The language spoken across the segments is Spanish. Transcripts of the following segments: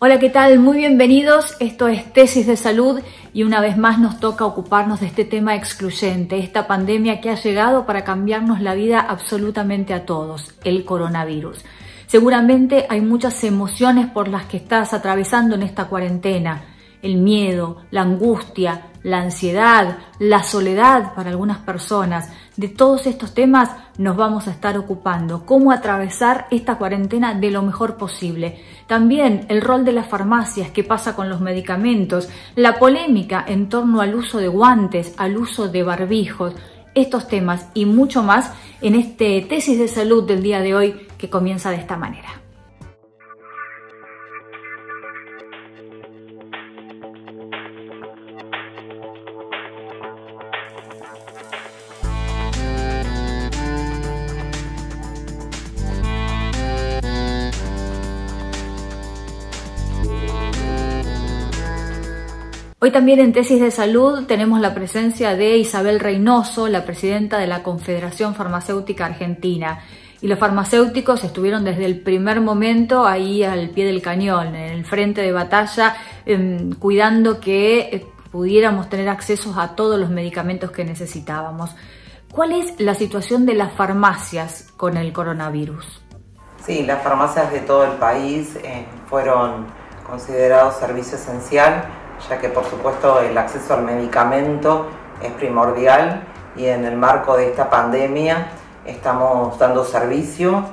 Hola, ¿qué tal? Muy bienvenidos. Esto es Tesis de Salud y una vez más nos toca ocuparnos de este tema excluyente, esta pandemia que ha llegado para cambiarnos la vida absolutamente a todos, el coronavirus. Seguramente hay muchas emociones por las que estás atravesando en esta cuarentena. El miedo, la angustia, la ansiedad, la soledad para algunas personas. De todos estos temas nos vamos a estar ocupando. Cómo atravesar esta cuarentena de lo mejor posible. También el rol de las farmacias, qué pasa con los medicamentos, la polémica en torno al uso de guantes, al uso de barbijos. Estos temas y mucho más en este Tesis de Salud del día de hoy que comienza de esta manera. Hoy también en Tesis de Salud tenemos la presencia de Isabel Reynoso, la presidenta de la Confederación Farmacéutica Argentina. Y los farmacéuticos estuvieron desde el primer momento ahí al pie del cañón, en el frente de batalla, cuidando que pudiéramos tener acceso a todos los medicamentos que necesitábamos. ¿Cuál es la situación de las farmacias con el coronavirus? Sí, las farmacias de todo el país fueron considerados servicio esencial, ya que por supuesto el acceso al medicamento es primordial y en el marco de esta pandemia estamos dando servicio,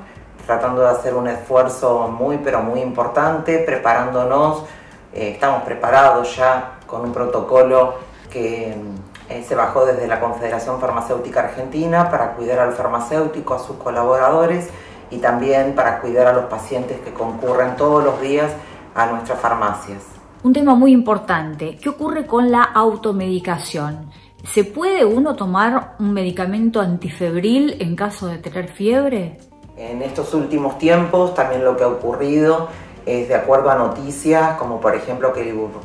tratando de hacer un esfuerzo muy importante, preparándonos, estamos preparados ya con un protocolo que se bajó desde la Confederación Farmacéutica Argentina para cuidar al farmacéutico, a sus colaboradores y también para cuidar a los pacientes que concurren todos los días a nuestras farmacias. Un tema muy importante, ¿qué ocurre con la automedicación? ¿Se puede uno tomar un medicamento antifebril en caso de tener fiebre? En estos últimos tiempos también lo que ha ocurrido es, de acuerdo a noticias, como por ejemplo que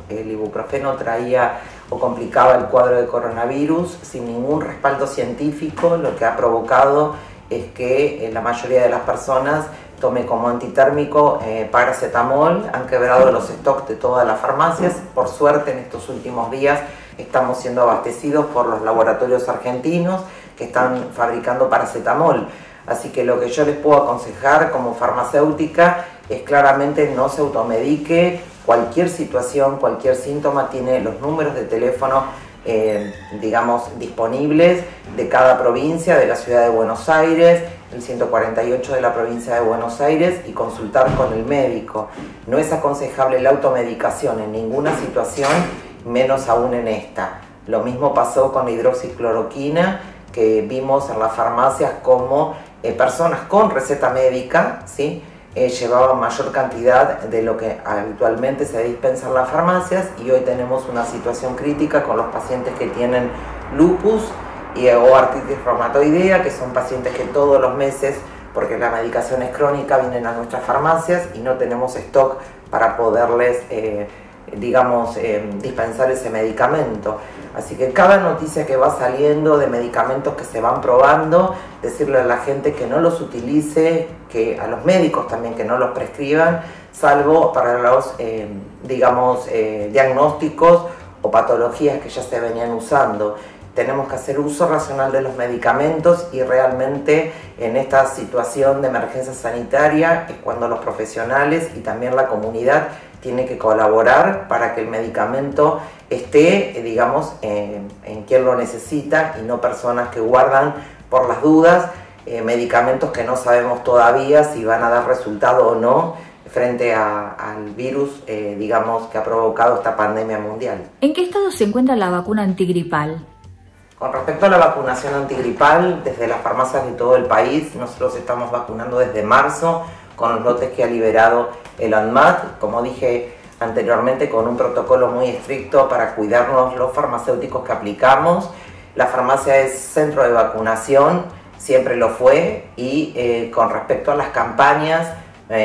el ibuprofeno traía o complicaba el cuadro de coronavirus, sin ningún respaldo científico, lo que ha provocado es que la mayoría de las personas tome como antitérmico paracetamol. Han quebrado los stocks de todas las farmacias. Por suerte, en estos últimos días estamos siendo abastecidos por los laboratorios argentinos que están fabricando paracetamol. Así que lo que yo les puedo aconsejar como farmacéutica es claramente no se automedique. Cualquier situación, cualquier síntoma tiene los números de teléfono disponibles de cada provincia, de la ciudad de Buenos Aires, el 148 de la provincia de Buenos Aires, y consultar con el médico. No es aconsejable la automedicación en ninguna situación, menos aún en esta. Lo mismo pasó con la hidroxicloroquina, que vimos en las farmacias como personas con receta médica, ¿sí?, llevaban mayor cantidad de lo que habitualmente se dispensa en las farmacias, y hoy tenemos una situación crítica con los pacientes que tienen lupus o artritis reumatoidea, que son pacientes que todos los meses, porque la medicación es crónica, vienen a nuestras farmacias y no tenemos stock para poderles dispensar ese medicamento. Así que cada noticia que va saliendo de medicamentos que se van probando, decirle a la gente que no los utilice, que a los médicos también que no los prescriban, salvo para los diagnósticos o patologías que ya se venían usando. Tenemos que hacer uso racional de los medicamentos, y realmente en esta situación de emergencia sanitaria es cuando los profesionales y también la comunidad tiene que colaborar para que el medicamento esté, en quien lo necesita, y no personas que guardan por las dudas medicamentos que no sabemos todavía si van a dar resultado o no frente al virus, que ha provocado esta pandemia mundial. ¿En qué estado se encuentra la vacuna antigripal? Con respecto a la vacunación antigripal, desde las farmacias de todo el país, nosotros estamos vacunando desde marzo con los lotes que ha liberado el ANMAT, como dije anteriormente, con un protocolo muy estricto para cuidarnos los farmacéuticos que aplicamos. La farmacia es centro de vacunación, siempre lo fue, y con respecto a las campañas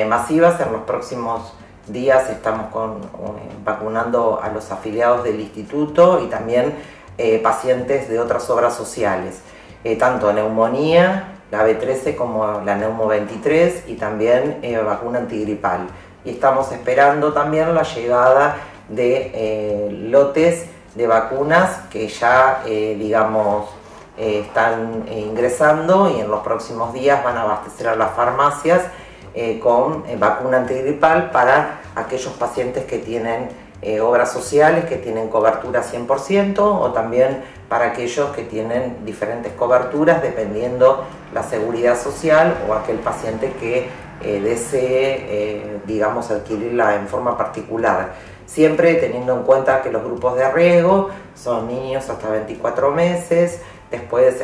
masivas, en los próximos días estamos vacunando a los afiliados del instituto y también pacientes de otras obras sociales, tanto neumonía, la B13 como la Neumo 23, y también vacuna antigripal. y estamos esperando también la llegada de lotes de vacunas que ya, están ingresando y en los próximos días van a abastecer a las farmacias con vacuna antigripal para aquellos pacientes que tienen obras sociales, que tienen cobertura 100%, o también para aquellos que tienen diferentes coberturas dependiendo la seguridad social o aquel paciente que desee, adquirirla en forma particular. Siempre teniendo en cuenta que los grupos de riesgo son niños hasta 24 meses, después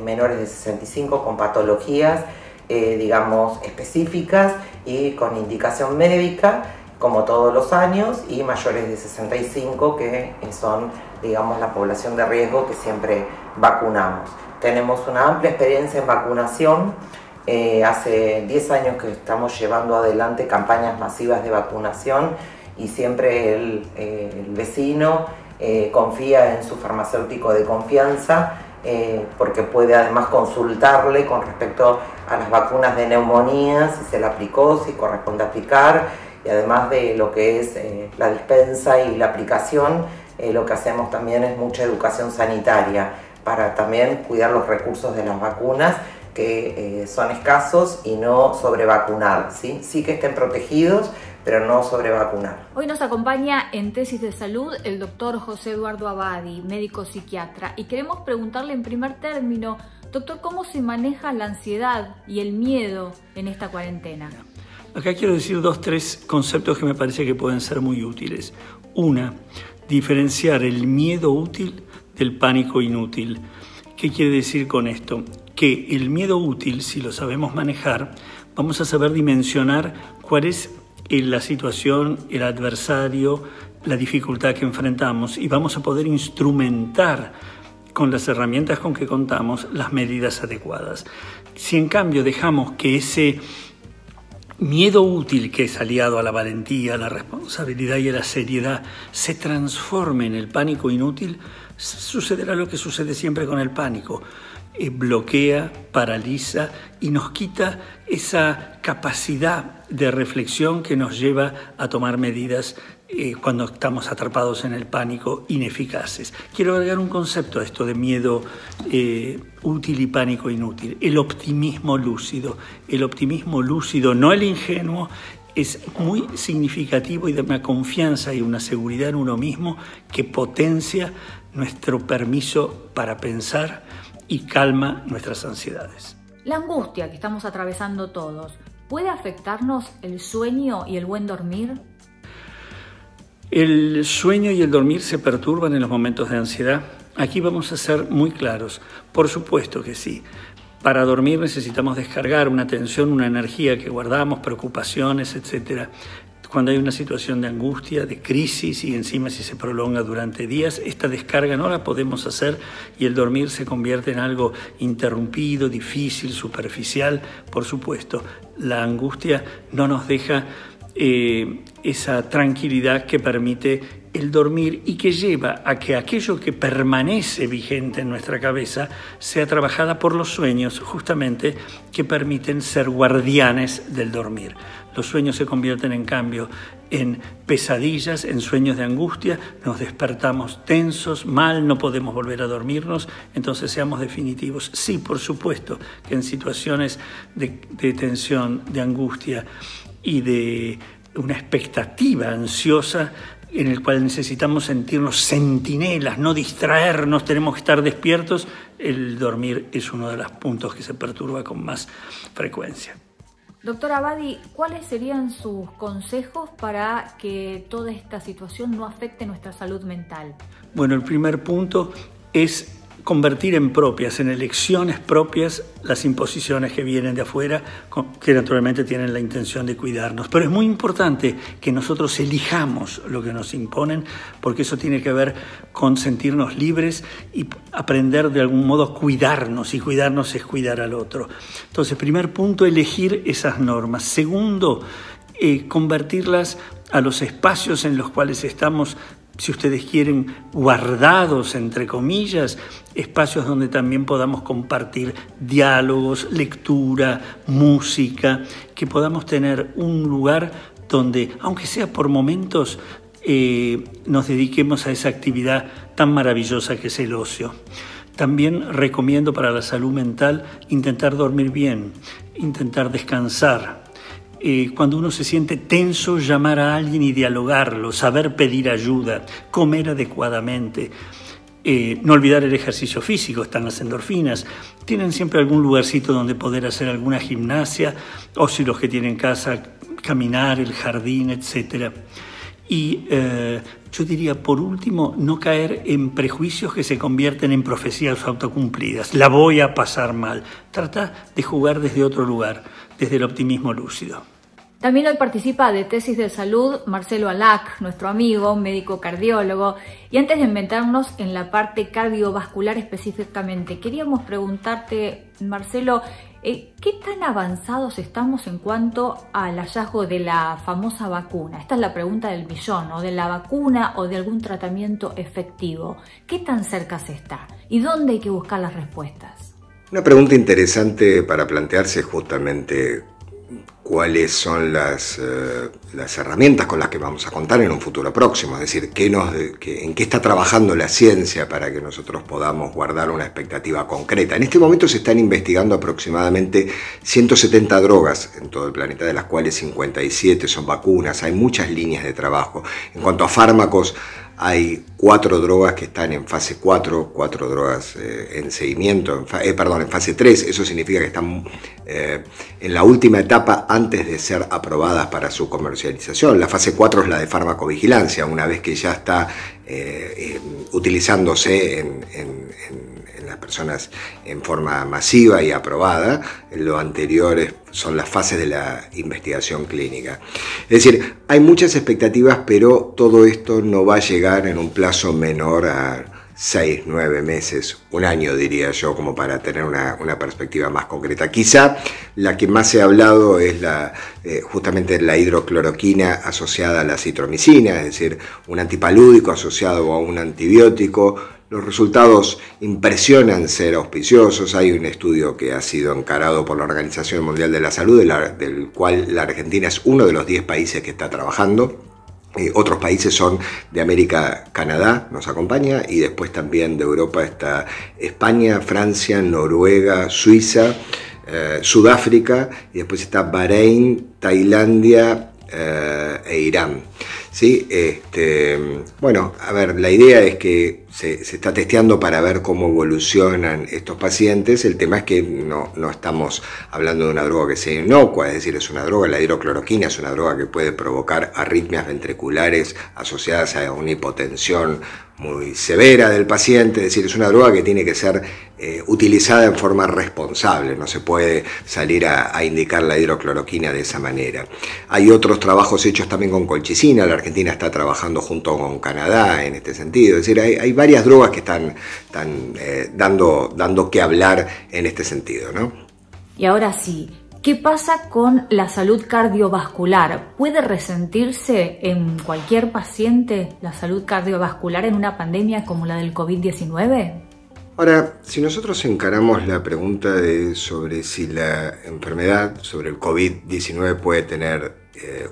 menores de 65 con patologías, específicas y con indicación médica, como todos los años, y mayores de 65, que son, la población de riesgo que siempre vacunamos. Tenemos una amplia experiencia en vacunación. Hace 10 años que estamos llevando adelante campañas masivas de vacunación y siempre el vecino confía en su farmacéutico de confianza, porque puede además consultarle con respecto a las vacunas de neumonía, si se la aplicó, si corresponde aplicar, y además de lo que es la dispensa y la aplicación, lo que hacemos también es mucha educación sanitaria para también cuidar los recursos de las vacunas, que son escasos, y no sobrevacunar, ¿sí? Sí que estén protegidos, pero no sobrevacunar. Hoy nos acompaña en Tesis de Salud el doctor José Eduardo Abadi, médico psiquiatra, y queremos preguntarle en primer término, doctor, ¿cómo se maneja la ansiedad y el miedo en esta cuarentena? Acá quiero decir 2-3 conceptos que me parece que pueden ser muy útiles. Una, diferenciar el miedo útil del pánico inútil. ¿Qué quiere decir con esto? Que el miedo útil, si lo sabemos manejar, vamos a saber dimensionar cuál es la situación, el adversario, la dificultad que enfrentamos, y vamos a poder instrumentar con las herramientas con que contamos las medidas adecuadas. Si en cambio dejamos que ese miedo útil, que es aliado a la valentía, a la responsabilidad y a la seriedad, se transforme en el pánico inútil, sucederá lo que sucede siempre con el pánico. Bloquea, paraliza y nos quita esa capacidad de reflexión que nos lleva a tomar medidas cuando estamos atrapados en el pánico, ineficaces. Quiero agregar un concepto a esto de miedo útil y pánico inútil: el optimismo lúcido. El optimismo lúcido, no el ingenuo, es muy significativo y da una confianza y una seguridad en uno mismo que potencia nuestro permiso para pensar y calma nuestras ansiedades. La angustia que estamos atravesando todos, ¿puede afectarnos el sueño y el buen dormir? El sueño y el dormir se perturban en los momentos de ansiedad. Aquí vamos a ser muy claros. Por supuesto que sí. Para dormir necesitamos descargar una tensión, una energía que guardamos, preocupaciones, etc. Cuando hay una situación de angustia, de crisis, y encima si se prolonga durante días, esta descarga no la podemos hacer y el dormir se convierte en algo interrumpido, difícil, superficial. Por supuesto, la angustia no nos deja esa tranquilidad que permite el dormir y que lleva a que aquello que permanece vigente en nuestra cabeza sea trabajada por los sueños, justamente, que permiten ser guardianes del dormir. Los sueños se convierten, en cambio, en pesadillas, en sueños de angustia, nos despertamos tensos, mal, no podemos volver a dormirnos. Entonces, seamos definitivos. Sí, por supuesto, que en situaciones de tensión, de angustia y de una expectativa ansiosa, en el cual necesitamos sentirnos centinelas, no distraernos, tenemos que estar despiertos, el dormir es uno de los puntos que se perturba con más frecuencia. Doctor Abadi, ¿cuáles serían sus consejos para que toda esta situación no afecte nuestra salud mental? Bueno, el primer punto es convertir en propias, en elecciones propias, las imposiciones que vienen de afuera, que naturalmente tienen la intención de cuidarnos. Pero es muy importante que nosotros elijamos lo que nos imponen, porque eso tiene que ver con sentirnos libres y aprender de algún modo a cuidarnos, y cuidarnos es cuidar al otro. Entonces, primer punto, elegir esas normas. Segundo, convertirlas a los espacios en los cuales estamos si ustedes quieren, guardados, entre comillas, espacios donde también podamos compartir diálogos, lectura, música, que podamos tener un lugar donde, aunque sea por momentos, nos dediquemos a esa actividad tan maravillosa que es el ocio. También recomiendo para la salud mental intentar dormir bien, intentar descansar. Cuando uno se siente tenso, llamar a alguien y dialogarlo, saber pedir ayuda, comer adecuadamente. No olvidar el ejercicio físico, están las endorfinas. Tienen siempre algún lugarcito donde poder hacer alguna gimnasia, o si los que tienen casa, caminar, el jardín, etc. Y yo diría, por último, no caer en prejuicios que se convierten en profecías autocumplidas. La voy a pasar mal. Trata de jugar desde otro lugar, desde el optimismo lúcido. También hoy participa de Tesis de Salud Marcelo Alac, nuestro amigo, médico cardiólogo. Y antes de meternos en la parte cardiovascular específicamente, queríamos preguntarte, Marcelo, ¿qué tan avanzados estamos en cuanto al hallazgo de la famosa vacuna? Esta es la pregunta del millón, ¿no? De la vacuna o de algún tratamiento efectivo. ¿Qué tan cerca se está? ¿Y dónde hay que buscar las respuestas? Una pregunta interesante para plantearse es justamente cuáles son las herramientas con las que vamos a contar en un futuro próximo, es decir, en qué está trabajando la ciencia para que nosotros podamos guardar una expectativa concreta. En este momento se están investigando aproximadamente 170 drogas en todo el planeta, de las cuales 57 son vacunas. Hay muchas líneas de trabajo. En cuanto a fármacos, hay 4 drogas que están en fase 4, 4 drogas en seguimiento, en fase 3. Eso significa que están en la última etapa antes de ser aprobadas para su comercialización. La fase 4 es la de farmacovigilancia, una vez que ya está utilizándose en las personas en forma masiva y aprobada. Lo anterior son las fases de la investigación clínica. Es decir, hay muchas expectativas, pero todo esto no va a llegar en un plazo menor a 6, 9 meses, un año diría yo, como para tener una perspectiva más concreta. Quizá la que más se ha hablado es justamente la hidrocloroquina asociada a la citromicina, es decir, un antipalúdico asociado a un antibiótico. Los resultados impresionan ser auspiciosos. Hay un estudio que ha sido encarado por la Organización Mundial de la Salud, del cual la Argentina es uno de los 10 países que está trabajando. Otros países son de América, Canadá nos acompaña, y después también de Europa está España, Francia, Noruega, Suiza, Sudáfrica, y después está Bahrein, Tailandia e Irán. ¿Sí? Bueno, a ver, la idea es que se está testeando para ver cómo evolucionan estos pacientes. El tema es que no estamos hablando de una droga que sea inocua, es decir, es una droga, la hidrocloroquina es una droga que puede provocar arritmias ventriculares asociadas a una hipotensión muy severa del paciente, es decir, es una droga que tiene que ser utilizada en forma responsable, no se puede salir a indicar la hidrocloroquina de esa manera. Hay otros trabajos hechos también con colchicina, la Argentina está trabajando junto con Canadá en este sentido, es decir, hay varias drogas que están dando que hablar en este sentido, ¿no? Y ahora sí, ¿qué pasa con la salud cardiovascular? ¿Puede resentirse en cualquier paciente la salud cardiovascular en una pandemia como la del COVID-19? Ahora, si nosotros encaramos la pregunta sobre si la enfermedad, sobre el COVID-19 puede tener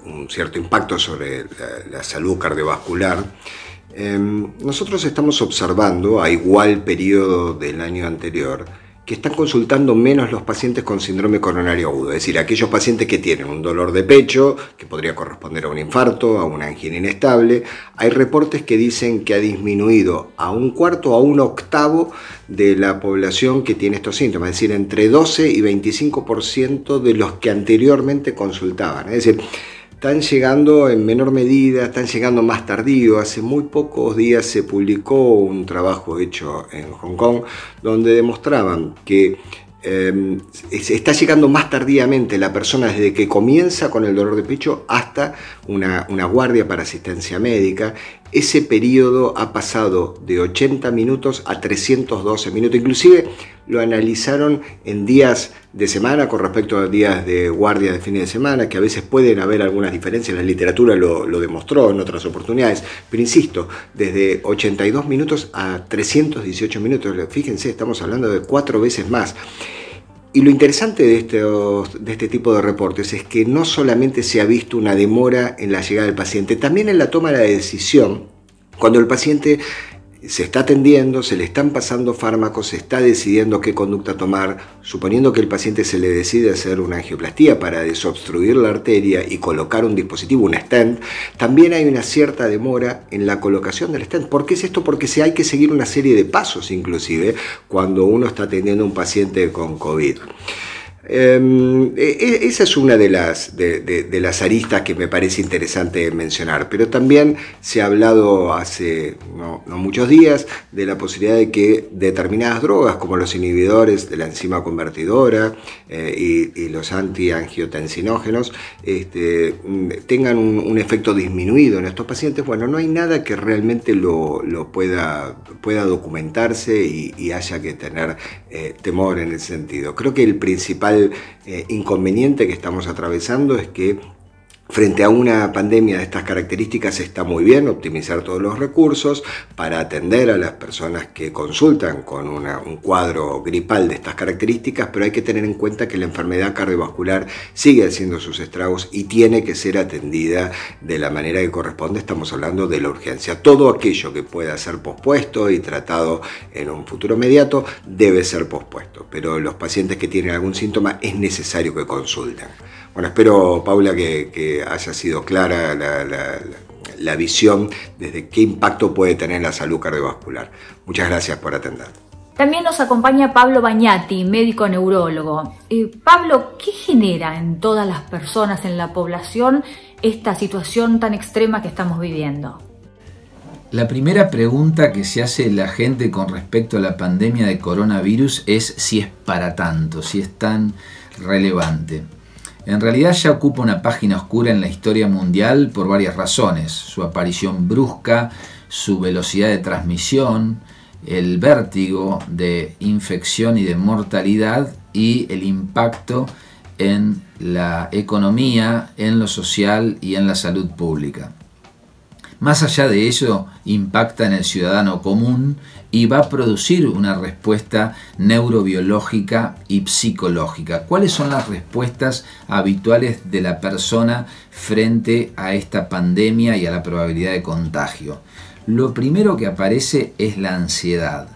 un cierto impacto sobre la salud cardiovascular, nosotros estamos observando a igual periodo del año anterior que están consultando menos los pacientes con síndrome coronario agudo, es decir, aquellos pacientes que tienen un dolor de pecho, que podría corresponder a un infarto, a una angina inestable. Hay reportes que dicen que ha disminuido a 1/4 a 1/8 de la población que tiene estos síntomas, es decir, entre 12 y 25% de los que anteriormente consultaban, es decir, están llegando en menor medida, están llegando más tardío. Hace muy pocos días se publicó un trabajo hecho en Hong Kong donde demostraban que está llegando más tardíamente la persona desde que comienza con el dolor de pecho hasta una guardia para asistencia médica. Ese periodo ha pasado de 80 minutos a 312 minutos. Inclusive lo analizaron en días de semana con respecto a días de guardia de fines de semana, que a veces pueden haber algunas diferencias, la literatura lo demostró en otras oportunidades, pero insisto, desde 82 minutos a 318 minutos, fíjense, estamos hablando de 4 veces más. Y lo interesante de este tipo de reportes es que no solamente se ha visto una demora en la llegada del paciente, también en la toma de la decisión, cuando el paciente se está atendiendo, se le están pasando fármacos, se está decidiendo qué conducta tomar, suponiendo que el paciente se le decide hacer una angioplastía para desobstruir la arteria y colocar un dispositivo, un stent, también hay una cierta demora en la colocación del stent. ¿Por qué es esto? Porque hay que seguir una serie de pasos, inclusive, cuando uno está atendiendo a un paciente con COVID. Esa es una de las aristas que me parece interesante mencionar, pero también se ha hablado hace no muchos días de la posibilidad de que determinadas drogas como los inhibidores de la enzima convertidora y los antiangiotensinógenos tengan un efecto disminuido en estos pacientes. Bueno, no hay nada que realmente lo pueda documentarse y haya que tener temor en ese sentido. Creo que el principal inconveniente que estamos atravesando es que frente a una pandemia de estas características está muy bien optimizar todos los recursos para atender a las personas que consultan con un cuadro gripal de estas características, pero hay que tener en cuenta que la enfermedad cardiovascular sigue haciendo sus estragos y tiene que ser atendida de la manera que corresponde. Estamos hablando de la urgencia. Todo aquello que pueda ser pospuesto y tratado en un futuro inmediato debe ser pospuesto, pero los pacientes que tienen algún síntoma es necesario que consulten. Bueno, espero, Paula, que haya sido clara la visión desde qué impacto puede tener en la salud cardiovascular. Muchas gracias por atender. También nos acompaña Pablo Bagnati, médico neurólogo. Pablo, ¿qué genera en todas las personas, en la población, esta situación tan extrema que estamos viviendo? La primera pregunta que se hace la gente con respecto a la pandemia de coronavirus es si es para tanto, si es tan relevante. En realidad ya ocupa una página oscura en la historia mundial por varias razones: su aparición brusca, su velocidad de transmisión, el vértigo de infección y de mortalidad y el impacto en la economía, en lo social y en la salud pública. Más allá de ello, impacta en el ciudadano común y va a producir una respuesta neurobiológica y psicológica. ¿Cuáles son las respuestas habituales de la persona frente a esta pandemia y a la probabilidad de contagio? Lo primero que aparece es la ansiedad.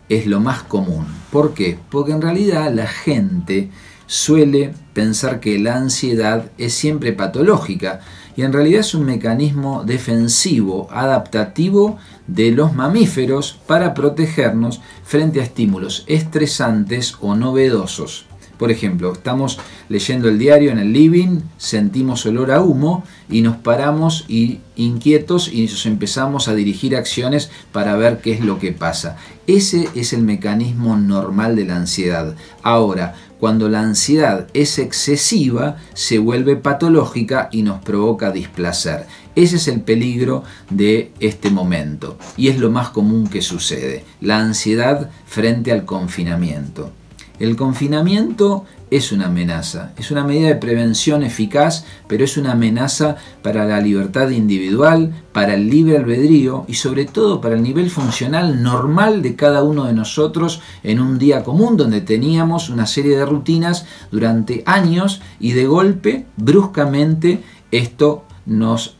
Es lo más común. ¿Por qué? Porque en realidad la gente suele pensar que la ansiedad es siempre patológica y en realidad es un mecanismo defensivo, adaptativo de los mamíferos para protegernos frente a estímulos estresantes o novedosos. Por ejemplo, estamos leyendo el diario en el living, sentimos olor a humo y nos paramos inquietos y nos empezamos a dirigir acciones para ver qué es lo que pasa. Ese es el mecanismo normal de la ansiedad. Ahora, cuando la ansiedad es excesiva, se vuelve patológica y nos provoca displacer. Ese es el peligro de este momento y es lo más común que sucede, la ansiedad frente al confinamiento. El confinamiento es una amenaza, es una medida de prevención eficaz, pero es una amenaza para la libertad individual, para el libre albedrío y sobre todo para el nivel funcional normal de cada uno de nosotros en un día común donde teníamos una serie de rutinas durante años y de golpe, bruscamente, esto nos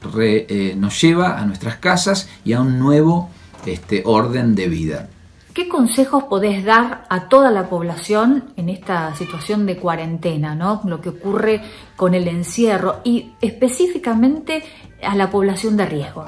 lleva a nuestras casas y a un nuevo orden de vida. ¿Qué consejos podés dar a toda la población en esta situación de cuarentena, ¿no? Lo que ocurre con el encierro y específicamente a la población de riesgo?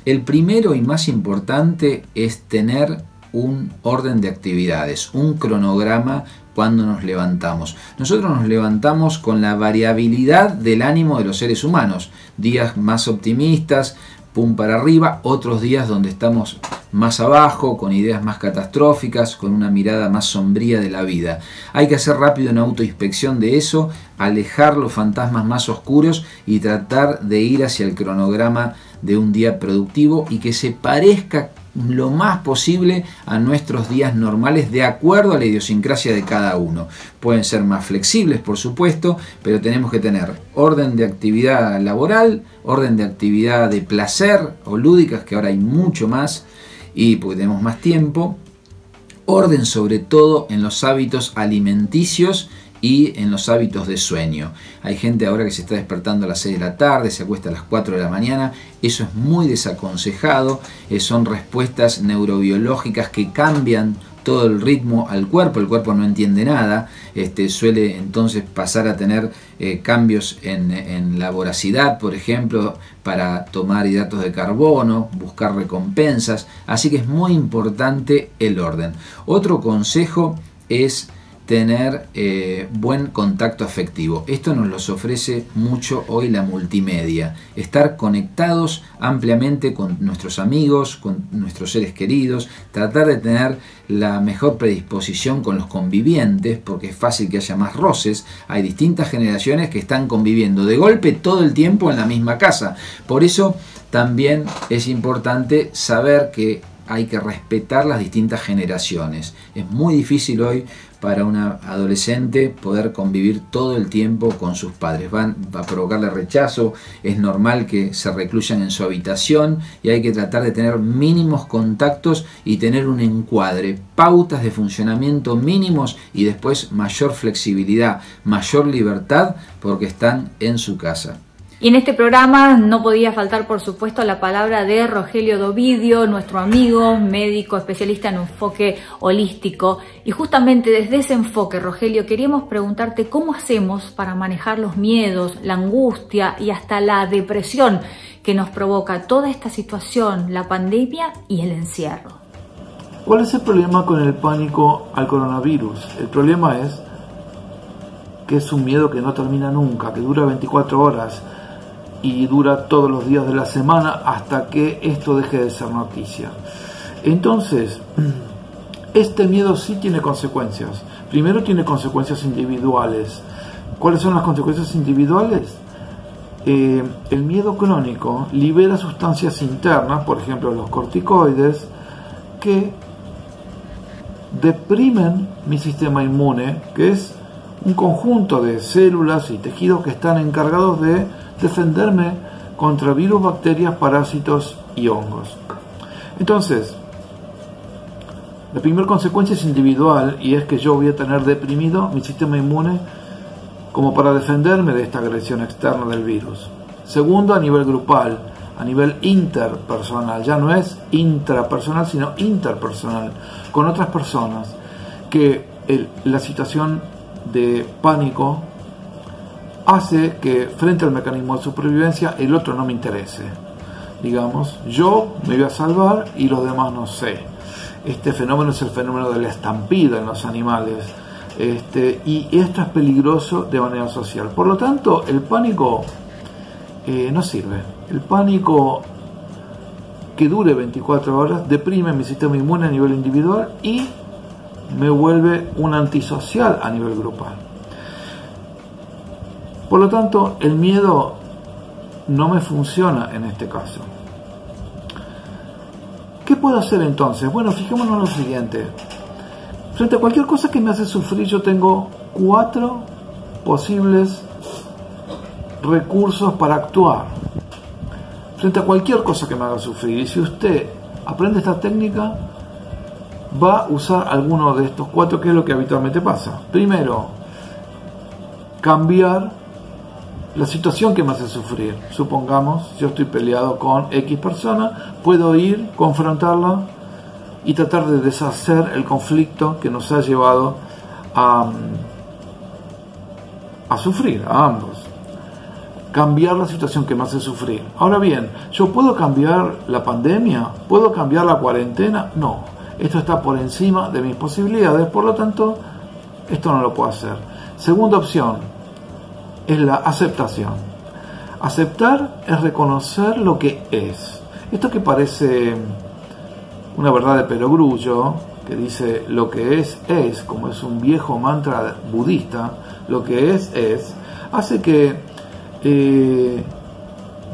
El primero y más importante es tener un orden de actividades, un cronograma cuando nos levantamos. Nosotros nos levantamos con la variabilidad del ánimo de los seres humanos, días más optimistas, pum para arriba, otros días donde estamos más abajo, con ideas más catastróficas, con una mirada más sombría de la vida. Hay que hacer rápido una autoinspección de eso, alejar los fantasmas más oscuros y tratar de ir hacia el cronograma de un día productivo y que se parezca lo más posible a nuestros días normales de acuerdo a la idiosincrasia de cada uno. Pueden ser más flexibles, por supuesto, pero tenemos que tener orden de actividad laboral, orden de actividad de placer o lúdicas, que ahora hay mucho más y porque tenemos más tiempo, orden sobre todo en los hábitos alimenticios y en los hábitos de sueño. Hay gente ahora que se está despertando a las 6 de la tarde, se acuesta a las 4 de la mañana, eso es muy desaconsejado, son respuestas neurobiológicas que cambian todo el ritmo al cuerpo, el cuerpo no entiende nada, suele entonces pasar a tener cambios en la voracidad, por ejemplo, para tomar hidratos de carbono, buscar recompensas, así que es muy importante el orden. Otro consejo es tener buen contacto afectivo. Esto nos los ofrece mucho hoy la multimedia. Estar conectados ampliamente con nuestros amigos, con nuestros seres queridos, tratar de tener la mejor predisposición con los convivientes, porque es fácil que haya más roces. Hay distintas generaciones que están conviviendo de golpe todo el tiempo en la misma casa. Por eso también es importante saber que hay que respetar las distintas generaciones. Es muy difícil hoy para una adolescente poder convivir todo el tiempo con sus padres. Va a provocarle rechazo, es normal que se recluyan en su habitación y hay que tratar de tener mínimos contactos y tener un encuadre, pautas de funcionamiento mínimos y después mayor flexibilidad, mayor libertad porque están en su casa. Y en este programa no podía faltar, por supuesto, la palabra de Rogelio Dovidio, nuestro amigo, médico, especialista en enfoque holístico. Y justamente desde ese enfoque, Rogelio, queríamos preguntarte cómo hacemos para manejar los miedos, la angustia y hasta la depresión que nos provoca toda esta situación, la pandemia y el encierro. ¿Cuál es el problema con el pánico al coronavirus? El problema es que es un miedo que no termina nunca, que dura 24 horas. Y dura todos los días de la semana hasta que esto deje de ser noticia. Entonces, este miedo sí tiene consecuencias. Primero tiene consecuencias individuales. ¿Cuáles son las consecuencias individuales? El miedo crónico libera sustancias internas, por ejemplo los corticoides, que deprimen mi sistema inmune, que es un conjunto de células y tejidos que están encargados de defenderme contra virus, bacterias, parásitos y hongos. Entonces, la primera consecuencia es individual y es que yo voy a tener deprimido mi sistema inmune como para defenderme de esta agresión externa del virus. Segundo, a nivel grupal, a nivel interpersonal, ya no es intrapersonal sino interpersonal, con otras personas, que la situación de pánico hace que frente al mecanismo de supervivencia el otro no me interese. Digamos, yo me voy a salvar y los demás no sé. Este fenómeno es el fenómeno de la estampida en los animales. Y esto es peligroso de manera social. Por lo tanto, el pánico no sirve. El pánico que dure 24 horas deprime mi sistema inmune a nivel individual y me vuelve un antisocial a nivel grupal. Por lo tanto, el miedo no me funciona en este caso. ¿Qué puedo hacer entonces? Bueno, fijémonos en lo siguiente. Frente a cualquier cosa que me hace sufrir, yo tengo 4 posibles recursos para actuar. Frente a cualquier cosa que me haga sufrir. Y si usted aprende esta técnica, va a usar alguno de estos 4, que es lo que habitualmente pasa. Primero, cambiar la situación que me hace sufrir. Supongamos, yo estoy peleado con X persona, puedo ir, confrontarla y tratar de deshacer el conflicto que nos ha llevado a sufrir, a ambos. Cambiar la situación que me hace sufrir. Ahora bien, ¿yo puedo cambiar la pandemia? ¿Puedo cambiar la cuarentena? No. Esto está por encima de mis posibilidades, por lo tanto, esto no lo puedo hacer. Segunda opción es la aceptación. Aceptar es reconocer lo que es. Esto que parece una verdad de perogrullo, que dice lo que es, como es un viejo mantra budista, lo que es, hace que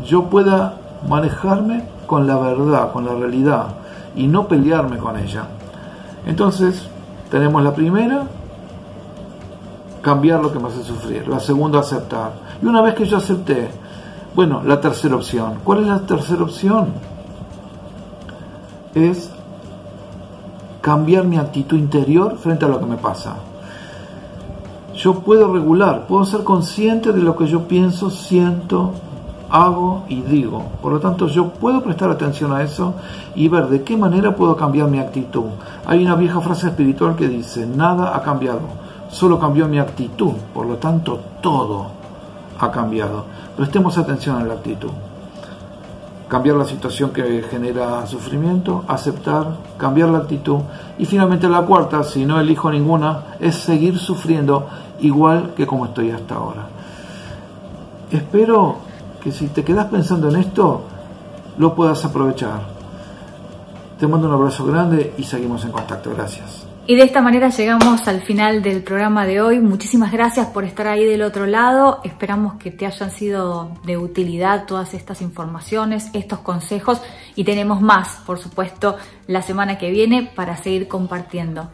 yo pueda manejarme con la verdad, con la realidad. y no pelearme con ella. Entonces, tenemos la primera, cambiar lo que me hace sufrir. La segunda, aceptar. Y una vez que yo acepté, bueno, la tercera opción. ¿Cuál es la tercera opción? Es cambiar mi actitud interior frente a lo que me pasa. Yo puedo regular, puedo ser consciente de lo que yo pienso, siento, hago y digo. Por lo tanto, yo puedo prestar atención a eso y ver de qué manera puedo cambiar mi actitud. Hay una vieja frase espiritual que dice, nada ha cambiado, solo cambió mi actitud. Por lo tanto, todo ha cambiado. Prestemos atención a la actitud. Cambiar la situación que genera sufrimiento, aceptar, cambiar la actitud. Y finalmente la cuarta, si no elijo ninguna, es seguir sufriendo igual que como estoy hasta ahora. Espero que si te quedas pensando en esto, lo puedas aprovechar. Te mando un abrazo grande y seguimos en contacto. Gracias. Y de esta manera llegamos al final del programa de hoy. Muchísimas gracias por estar ahí del otro lado. Esperamos que te hayan sido de utilidad todas estas informaciones, estos consejos, y tenemos más, por supuesto, la semana que viene para seguir compartiendo.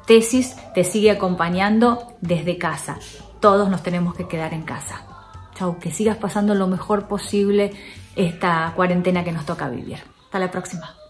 Tesis te sigue acompañando desde casa. Todos nos tenemos que quedar en casa. Chau, que sigas pasando lo mejor posible esta cuarentena que nos toca vivir. Hasta la próxima.